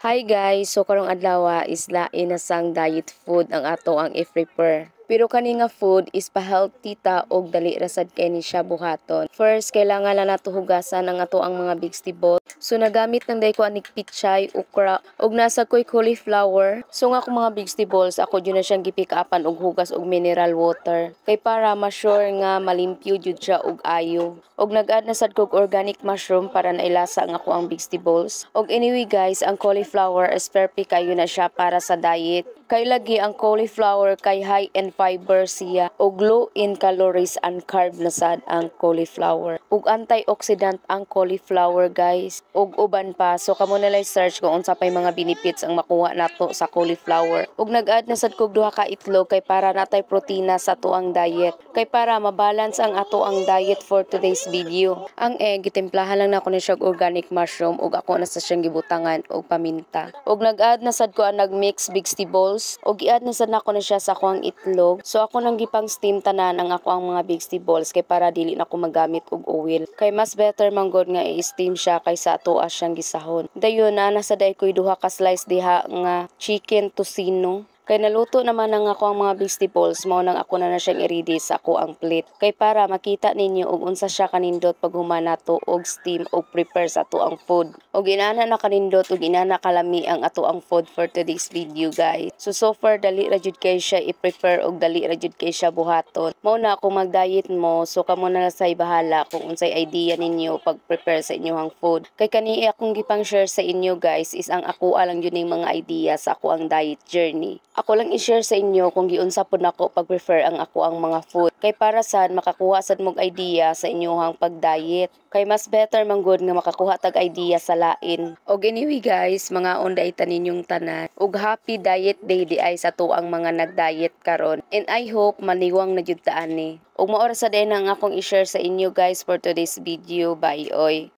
Hi guys, so karong adlaw is lain na sang diet food ang ato ang i-prepare. Pero kani nga food is pa-healthy ta og dali ra sad kay ni siya buhaton. First, kailangan lang nato hugasan ang ato ang mga vegetable. So nagamit nang day ko anik pichay, okra, og nasa ko'y cauliflower. So nga akong mga vegetables, ako yun na siyang gipick upan og hugas og mineral water. Kay para ma-sure nga malimpyo jud siya og ayo. Og nag-add na sad kog organic mushroom para nailasa ang ako ang vegetables. Og anyway guys, ang cauliflower is perfect kayo na siya para sa diet. Kay lagi ang cauliflower kay high in fiber siya og low in calories and carb na sad ang cauliflower. Ug antioxidant ang cauliflower guys. Ug uban pa, so kamo na lang search kung unsa pay mga benefits ang makuha nato sa cauliflower. Ug nag-add na sad kog duha ka itlog kay para natay protina sa tuang diet. Kay para mabalance ang ato ang diet for today's video. Ang egg gitimplahan lang nako ni siya organic mushroom ug ako na sa siyang gibutangan og paminta. Ug nag-add na sad ko ang nag-mix vegetables og i-add na sad nako na siya sa akong itlog. So ako nang gipang steam tanan ang ako ang mga vegetables kay para dili na ko magamit og oil. Kay mas better man god nga i-steam siya kaysa ato siyang gisahon. Dayon na nasa day ko'y duha ka slice diha nga chicken tocino. Kay naluto naman ang ako ang mga vegetables, mao nang ako na siyang i-ready sa ako ang plate. Kay para makita ninyo og unsa siya kanindot pag humana to og steam og prepare sa ato ang food. Og inana na kanindot og inana kalami ang ato ang food for today's video guys. So far dali ra jud kay siya i-prepare og dali ra jud kay siya buhaton. Mao na ako mag-diet mo, so kamo na say bahala kung unsay idea ninyo pag prepare sa inyong food. Kay kani akong gipang share sa inyo guys is ang ako lang yun yung mga idea sa ako ang diet journey. Ako lang i-share sa inyo kung giunsa pod nako pag-prefer ang ako ang mga food. Kay para sad makakuha sad mog idea sa inyong pag-diet. Kay mas better man good nga makakuha tag idea sa lain. Og anyway guys, mga onday taninyong tanan. Og happy diet day di ay sa tuang mga nag-diet karon. And I hope maniwang na jud ta ani. Og maora sa din ang akong i-share sa inyo guys for today's video. Bye oy.